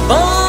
bất nghĩ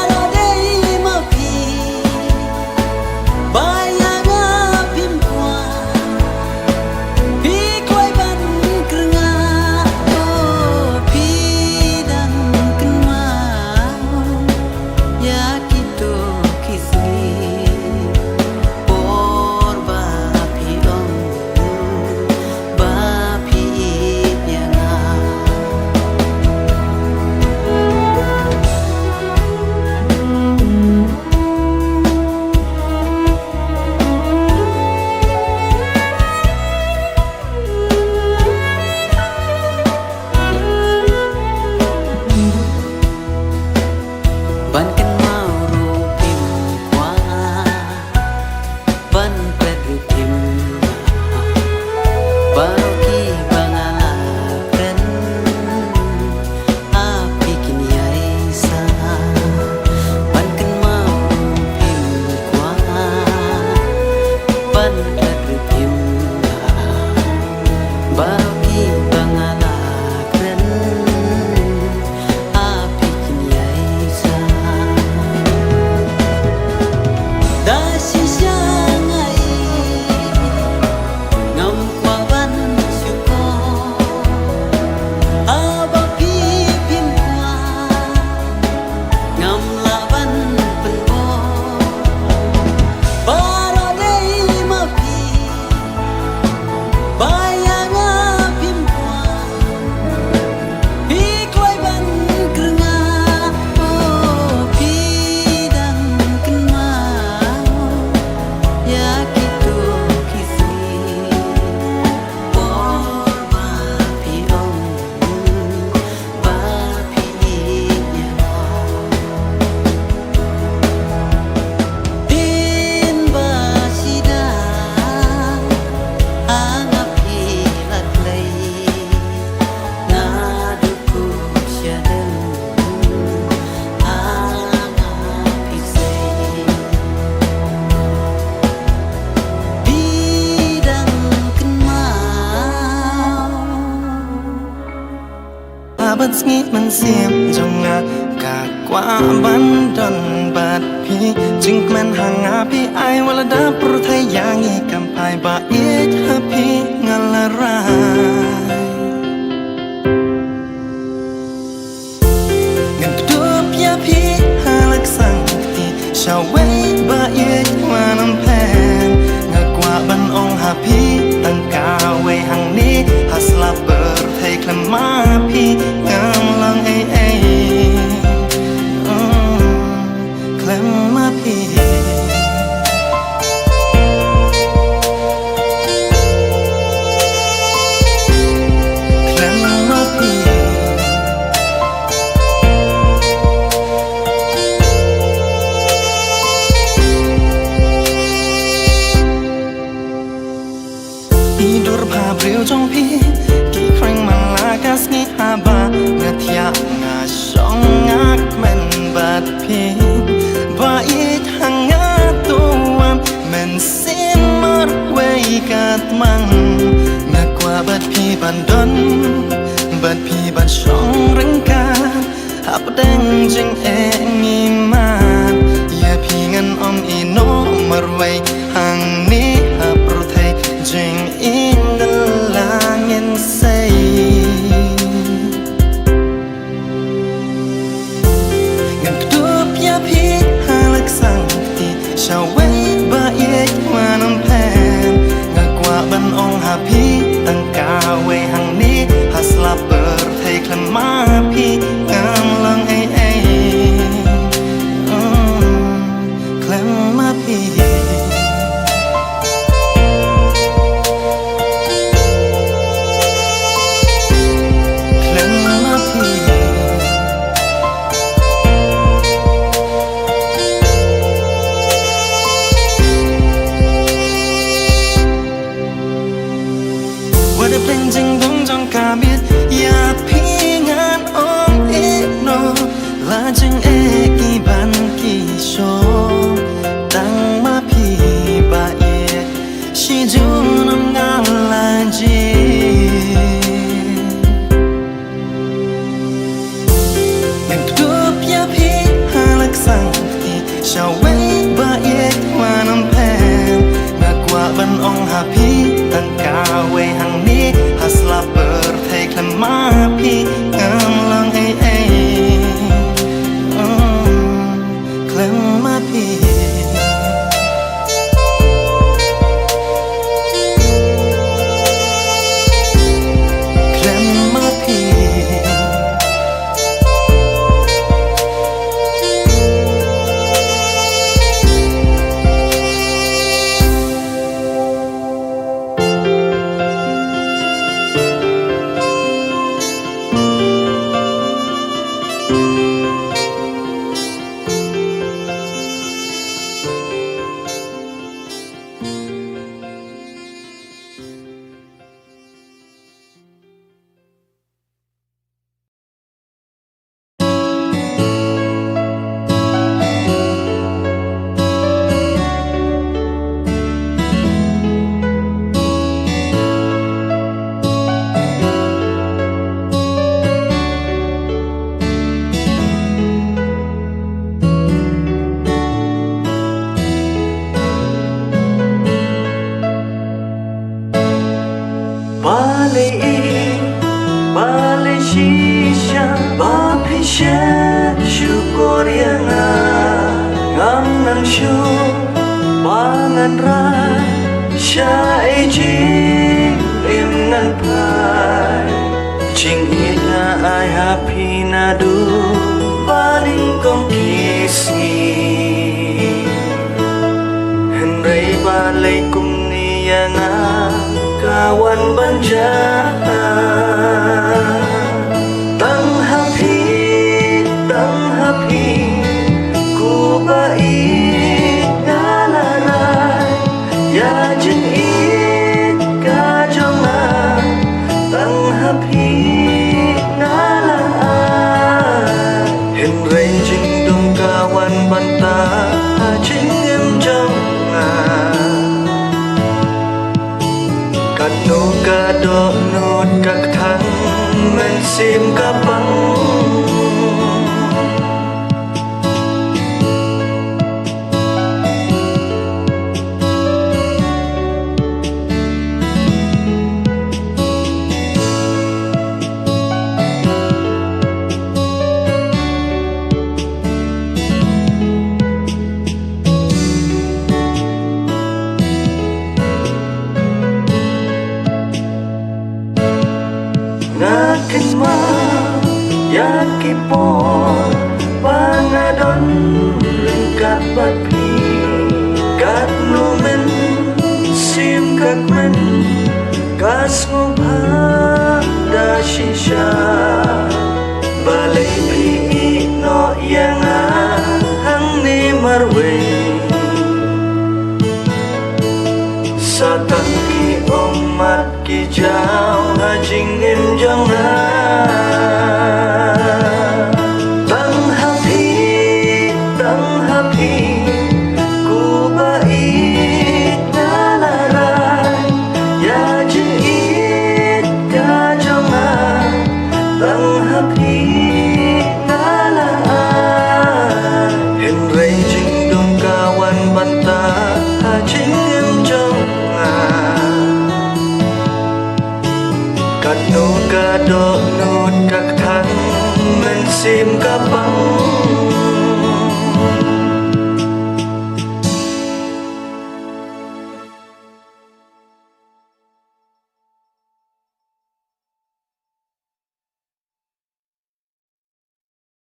มันเสียมจงงากากว่าบันดอนบาดพี่จึงมันห่างอาพี่ไอวลดาปรุไทยยางอีกำพายบาเอ็ดฮะพี่งันละรายเงินดูเพียพี่หาลักสังตีชาวเวบาเอ็ดว่าน้ำแพงงากว่าบันองหาพี่ตั้งกาไว้หังนี้หาสลับเปิดให้คลำมาพี่งามลังไอคลำมาพี่Tidur pabril jong pi ki kring malakas ngi haba ngatya ngasong ngak men bat pi bait hanga tuam men simar wei kat mang ngakwa bat pi bandon bat pi ban song rengkat hap deng jeng engi man ya pi ngan om ino marwei hang ni hap ruthai jeng in the langin say ngan kdup ya pi halak sang ti shawai ba yet wanam pen ngakwa ban ong ha pi tang ka we hang ni hasla per thai klan ma pi ngam lang ai chu pangan ra shai chi im nan pai ching ina ai happy na du paling kong kisi henry balai kum niyana kawan banja tang happy ku bai ngalarai ya jing it ka jonga tang happy ngalarai hen rain jing dong kawan banta jing em jonga kat no ka do not kak thang men sim ka pang ngakin ma yakipon pangadon ringkat bapi kat numen sim kak men kas ngubha da shisha balai pi no yang hang ni marwe satang ki omat ki jauh hajing em jonga tang happy ku bai ngalarai ya jing it ka jonga tang happy ngalarai hen rai jing dong kawan banta hajing em jonga kat no ka do not kak thang men sim ka pang